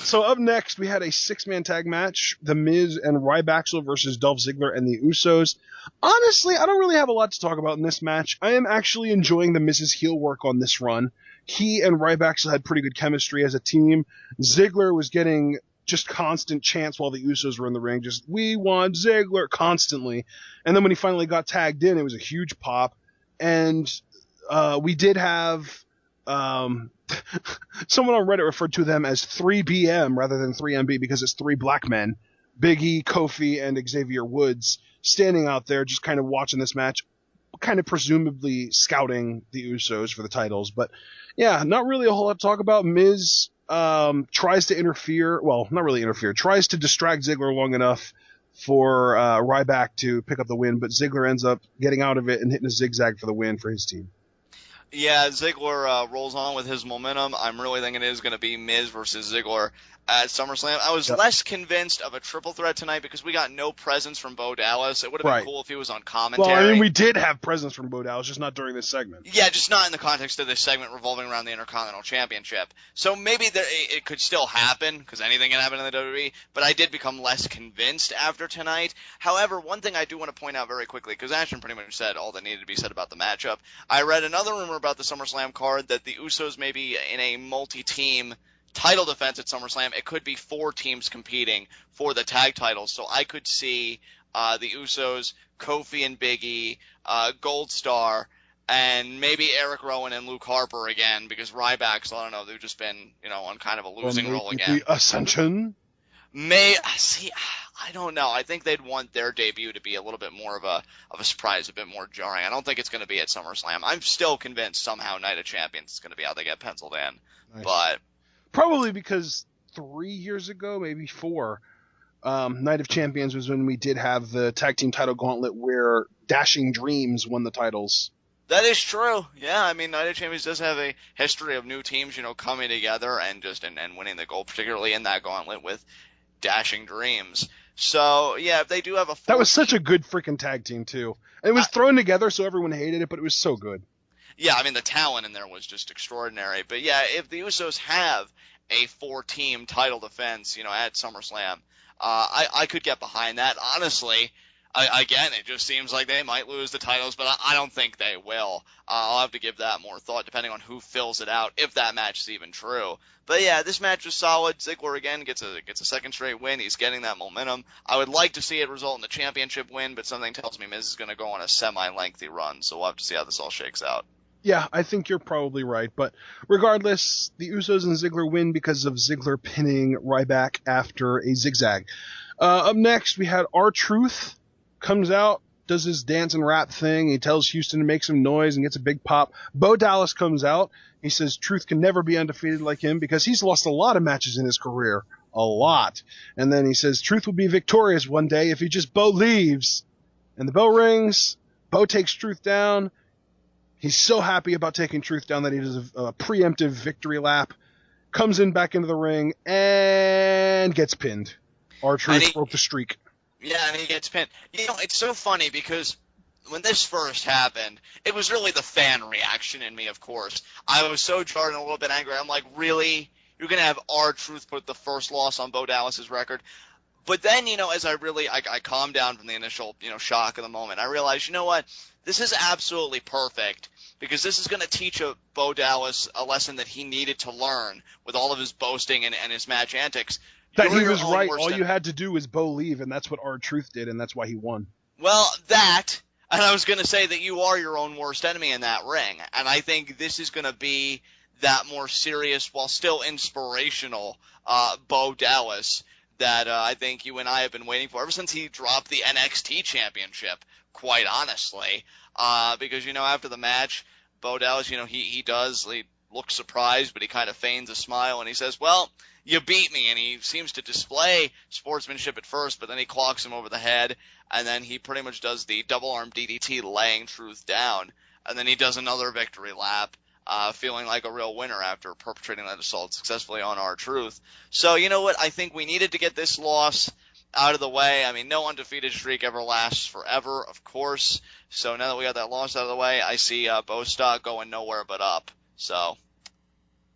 So up next, we had a six-man tag match, The Miz and Rybaxel versus Dolph Ziggler and the Usos. Honestly, I don't really have a lot to talk about in this match. I am actually enjoying the Miz's heel work on this run. He and Rybaxel had pretty good chemistry as a team. Ziggler was getting just constant chants while the Usos were in the ring, just, we want Ziggler, constantly. And then when he finally got tagged in, it was a huge pop. And we did have... someone on Reddit referred to them as 3BM rather than 3MB because it's three black men, Big E, Kofi, and Xavier Woods, standing out there just kind of watching this match, kind of presumably scouting the Usos for the titles. But yeah, not really a whole lot to talk about. Miz tries to interfere, well, not really interfere, tries to distract Ziggler long enough for Ryback to pick up the win, but Ziggler ends up getting out of it and hitting a zigzag for the win for his team. Yeah, Ziggler rolls on with his momentum. I'm really thinking it is going to be Miz versus Ziggler at SummerSlam. I was less convinced of a triple threat tonight because we got no presence from Bo Dallas. It would have been cool if he was on commentary. Well, I mean, we did have presence from Bo Dallas, just not during this segment. Yeah, just not in the context of this segment revolving around the Intercontinental Championship. So maybe it could still happen, because anything can happen in the WWE, but I did become less convinced after tonight. However, one thing I do want to point out very quickly, because Ashton pretty much said all that needed to be said about the matchup. I read another rumor about the SummerSlam card that the Usos may be in a multi-team title defense at SummerSlam. It could be 4 teams competing for the tag titles, so I could see the Usos, Kofi and Big E, Gold Star, and maybe Eric Rowan and Luke Harper again, because Rybax, I don't know, they've just been, on kind of a losing role again. The Ascension? I don't know. I think they'd want their debut to be a little bit more of a surprise, a bit more jarring. I don't think it's going to be at SummerSlam. I'm still convinced somehow Night of Champions is going to be how they get penciled in. Nice. But probably because 3 years ago, maybe 4, Night of Champions was when we did have the tag team title gauntlet where Dashing Dreams won the titles. That is true. Yeah, I mean, Night of Champions does have a history of new teams, coming together and winning the gold, particularly in that gauntlet with Dashing Dreams. So, yeah, if they do have a... That was such a good freaking tag team, too. And it was thrown together so everyone hated it, but it was so good. Yeah, I mean, the talent in there was just extraordinary. But, yeah, if the Usos have a 4-team title defense, at SummerSlam, I could get behind that. Honestly, again, it just seems like they might lose the titles, but I don't think they will. I'll have to give that more thought depending on who fills it out, if that match is even true. But yeah, this match was solid. Ziggler again gets a second straight win. He's getting that momentum. I would like to see it result in the championship win, but something tells me Miz is going to go on a semi-lengthy run, so we'll have to see how this all shakes out. Yeah, I think you're probably right. But regardless, the Usos and Ziggler win because of Ziggler pinning Ryback after a zigzag. Up next, we had R-Truth comes out, does his dance and rap thing. He tells Houston to make some noise and gets a big pop. Bo Dallas comes out. He says Truth can never be undefeated like him because he's lost a lot of matches in his career. A lot. And then he says Truth will be victorious one day if he just believes. And the bell rings. Bo takes Truth down. He's so happy about taking Truth down that he does a preemptive victory lap. Comes in back into the ring and gets pinned. R-Truth broke the streak. Yeah, and he gets pinned. It's so funny because when this first happened, it was really the fan reaction in me, of course. I was so jarred and a little bit angry. I'm like, really? You're going to have R-Truth put the first loss on Bo Dallas's record? But then, as I calmed down from the initial, shock of the moment, I realized, you know what? This is absolutely perfect because this is going to teach Bo Dallas a lesson that he needed to learn with all of his boasting and his match antics. That he was right. All you had to do was Bo leave, and that's what R-Truth did, and that's why he won. Well, and I was going to say that you are your own worst enemy in that ring, and I think this is going to be that more serious while still inspirational Bo Dallas that I think you and I have been waiting for ever since he dropped the NXT championship, quite honestly, because, after the match, Bo Dallas, he looks surprised, but he kind of feigns a smile, and he says, well, you beat me, and he seems to display sportsmanship at first, but then he clocks him over the head, and then he pretty much does the double-arm DDT laying Truth down, and then he does another victory lap, feeling like a real winner after perpetrating that assault successfully on R-Truth. So, you know what, I think we needed to get this loss out of the way. I mean, no undefeated streak ever lasts forever, of course, so now that we got that loss out of the way, I see Bo stock going nowhere but up, so...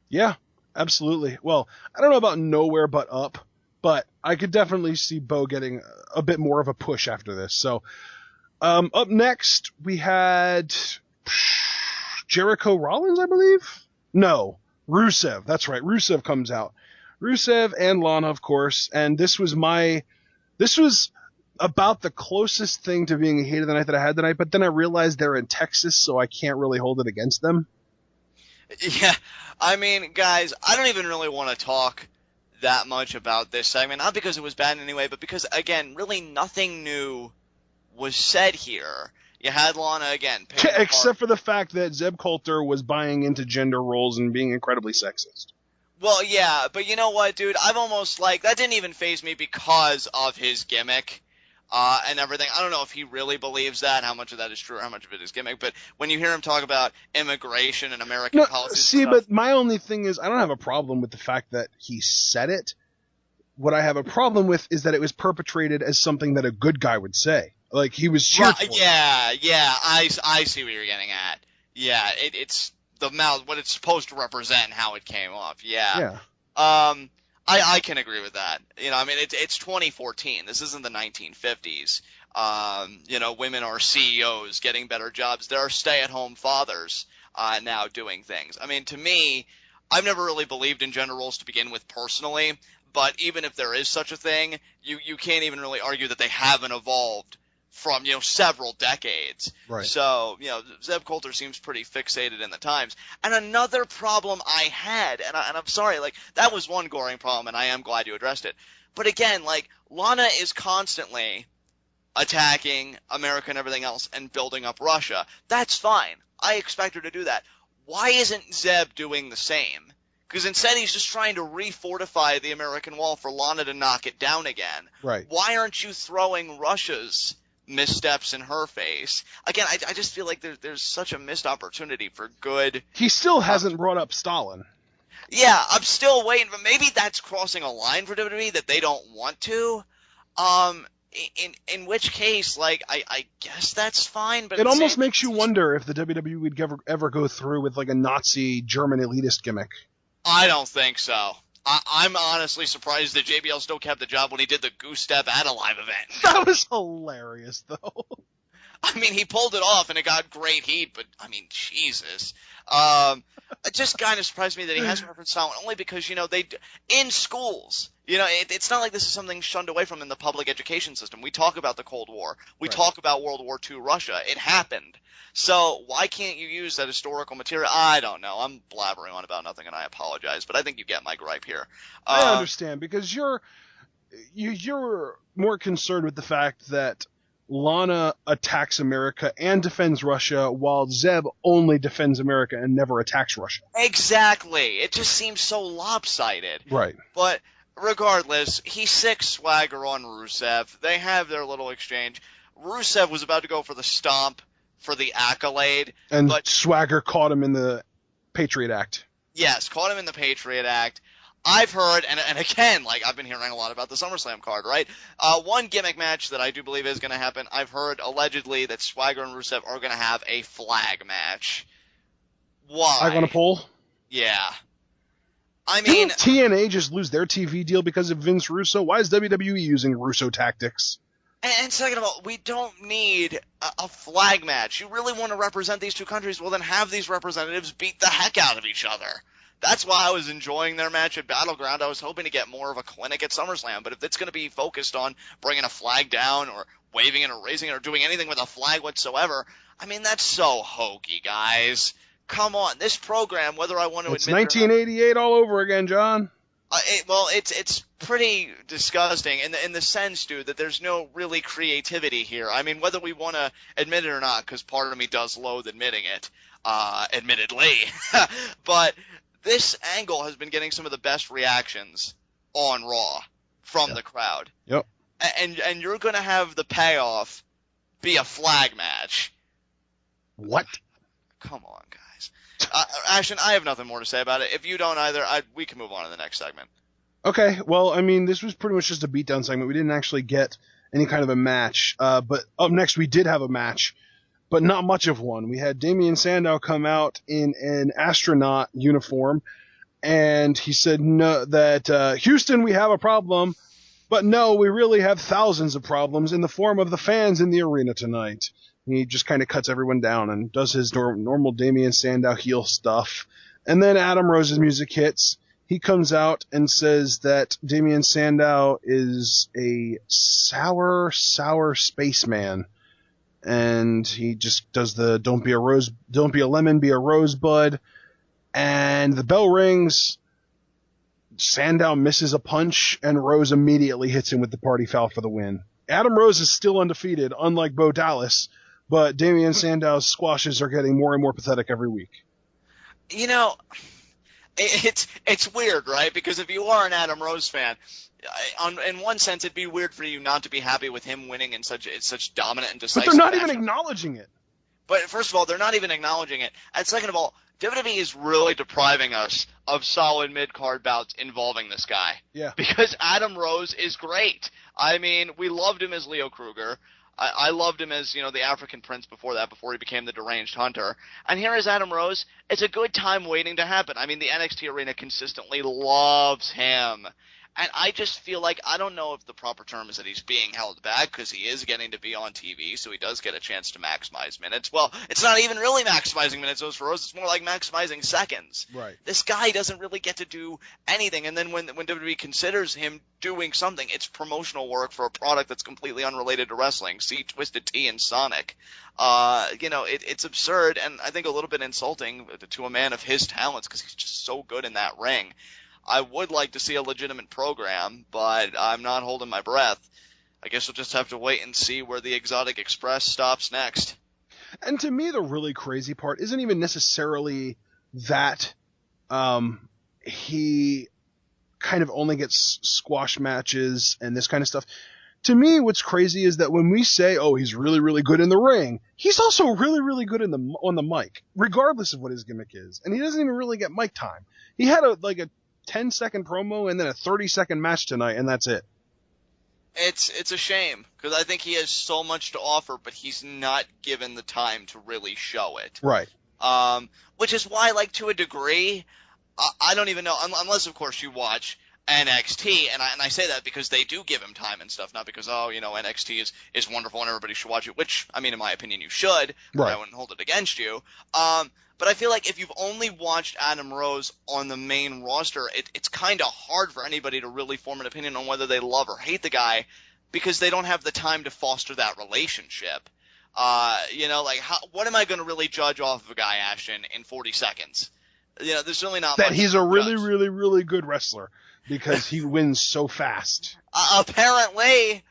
Yeah. Absolutely. Well, I don't know about nowhere but up, but I could definitely see Bo getting a bit more of a push after this. So, up next we had Jericho Rollins, I believe. No, Rusev. That's right. Rusev comes out. Rusev and Lana, of course. And this was about the closest thing to being a hate of the night that I had tonight. But then I realized they're in Texas, so I can't really hold it against them. Yeah, I mean, guys, I don't even really want to talk that much about this segment, not because it was bad anyway, but because, again, really nothing new was said here. You had Lana, again, except for the fact that Zeb Coulter was buying into gender roles and being incredibly sexist. Well, yeah, but you know what, dude? I've almost, that didn't even faze me because of his gimmick. And everything. I don't know if he really believes that, how much of that is true or how much of it is gimmick, but when you hear him talk about immigration and American policies see, and stuff, but my only thing is I don't have a problem with the fact that he said it. What I have a problem with is that it was perpetrated as something that a good guy would say. Like, he was cheered for. Yeah, I see what you're getting at. Yeah, it's the mouth, what it's supposed to represent and how it came off. Yeah. I can agree with that. I mean, it's 2014. This isn't the 1950s. Women are CEOs getting better jobs. There are stay-at-home fathers now doing things. I mean, to me, I've never really believed in gender roles to begin with personally, but even if there is such a thing, you can't even really argue that they haven't evolved from, several decades. Right. So, Zeb Coulter seems pretty fixated in the times. And another problem I had, and I'm sorry, that was one goring problem, and I am glad you addressed it. But again, Lana is constantly attacking America and everything else and building up Russia. That's fine. I expect her to do that. Why isn't Zeb doing the same? Because instead he's just trying to refortify the American wall for Lana to knock it down again. Right. Why aren't you throwing Russia's missteps in her face? Again, I just feel like there's such a missed opportunity for good. He still hasn't brought up Stalin. Yeah, I'm still waiting, but maybe that's crossing a line for WWE that they don't want to. In which case, I guess that's fine, but it almost makes you wonder if the WWE would ever go through with a Nazi German elitist gimmick. I don't think so. I'm honestly surprised that JBL still kept the job when he did the goose step at a live event. That was hilarious, though. I mean, he pulled it off and it got great heat, but I mean, Jesus. It just kind of surprised me that he hasn't referenced Stalin, only because, they in schools, it's not like this is something shunned away from in the public education system. We talk about the Cold War. We talk about World War II Russia. It happened. So why can't you use that historical material? I don't know. I'm blabbering on about nothing, and I apologize, but I think you get my gripe here. I understand, because you're more concerned with the fact that Lana attacks America and defends Russia, while Zeb only defends America and never attacks Russia. Exactly. It just seems so lopsided. Right. But regardless, he sicks Swagger on Rusev. They have their little exchange. Rusev was about to go for the stomp for the accolade. But Swagger caught him in the Patriot Act. Yes, caught him in the Patriot Act. I've heard, and again, I've been hearing a lot about the SummerSlam card, right? One gimmick match that I do believe is going to happen, I've heard allegedly that Swagger and Rusev are going to have a flag match. Why? Flag on a pole? Yeah. I mean, didn't TNA just lose their TV deal because of Vince Russo? Why is WWE using Russo tactics? And second of all, we don't need a flag match. You really want to represent these two countries? Well, then have these representatives beat the heck out of each other. That's why I was enjoying their match at Battleground. I was hoping to get more of a clinic at SummerSlam, but if it's going to be focused on bringing a flag down or waving it or raising it or doing anything with a flag whatsoever, I mean, that's so hokey, guys. Come on. This program, whether I want to admit it or not, it's 1988 all over again, John. It's pretty disgusting in the sense, dude, that there's no really creativity here. I mean, whether we want to admit it or not, because part of me does loathe admitting it, admittedly, but this angle has been getting some of the best reactions on Raw from the crowd. Yep. And you're going to have the payoff be a flag match. What? Come on, guys. Ashton, I have nothing more to say about it. If you don't either, we can move on to the next segment. Okay. Well, I mean, this was pretty much just a beatdown segment. We didn't actually get any kind of a match. But up next, we did have a match, but not much of one. We had Damian Sandow come out in an astronaut uniform and he said no, that Houston, we have a problem, but no, we really have thousands of problems in the form of the fans in the arena tonight. He just kind of cuts everyone down and does his normal Damian Sandow heel stuff. And then Adam Rose's music hits. He comes out and says that Damian Sandow is a sour spaceman. And he just does the don't be a lemon, be a rosebud. And the bell rings. Sandow misses a punch, and Rose immediately hits him with the party foul for the win. Adam Rose is still undefeated, unlike Bo Dallas, but Damian Sandow's squashes are getting more and more pathetic every week. You know, it's weird, right? Because if you are an Adam Rose fan, in one sense, it'd be weird for you not to be happy with him winning in such dominant and decisive But they're not fashion. even acknowledging it. But first of all, they're not even acknowledging it. And second of all, WWE is really depriving us of solid mid-card bouts involving this guy. Yeah. Because Adam Rose is great. I mean, we loved him as Leo Kruger. I loved him as, the African Prince before he became the Deranged Hunter. And here is Adam Rose. It's a good time waiting to happen. I mean, the NXT arena consistently loves him. And I just feel like, I don't know if the proper term is that he's being held back, because he is getting to be on TV, so he does get a chance to maximize minutes. Well, it's not even really maximizing minutes, those for Rose. It's more like maximizing seconds. Right. This guy doesn't really get to do anything. And then when WWE considers him doing something, it's promotional work for a product that's completely unrelated to wrestling. See Twisted Tea and Sonic. It's absurd, and I think a little bit insulting to a man of his talents, because he's just so good in that ring. I would like to see a legitimate program, but I'm not holding my breath. I guess we'll just have to wait and see where the Exotic Express stops next. And to me, the really crazy part isn't even necessarily that he kind of only gets squash matches and this kind of stuff. To me, what's crazy is that when we say, oh, he's really, really good in the ring, he's also really, really good on the mic, regardless of what his gimmick is. And he doesn't even really get mic time. He had a 10-second promo and then a 30-second match tonight, and that's it. It's a shame, because I think he has so much to offer, but he's not given the time to really show it. Right. Which is why, to a degree, I don't even know, unless, of course, you watch NXT, and I say that because they do give him time and stuff, not because, NXT is wonderful and everybody should watch it, which, I mean, in my opinion, you should, but right. I wouldn't hold it against you. But I feel like if you've only watched Adam Rose on the main roster, it's kind of hard for anybody to really form an opinion on whether they love or hate the guy, because they don't have the time to foster that relationship. What am I going to really judge off of a guy, Ashton, in 40 seconds? There's really not much. That he's a really, really, really good wrestler, because he wins so fast. Apparently,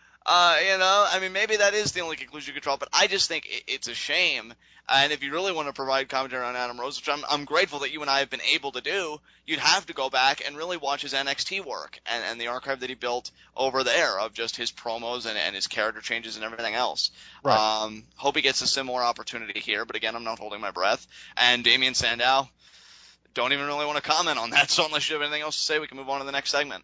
maybe that is the only conclusion you could draw, but I just think it's a shame. And if you really want to provide commentary on Adam Rose, which I'm grateful that you and I have been able to do, you'd have to go back and really watch his NXT work and the archive that he built over there of just his promos and his character changes and everything else. Right. Hope he gets a similar opportunity here, but again, I'm not holding my breath. And Damian Sandow, don't even really want to comment on that, so unless you have anything else to say, we can move on to the next segment.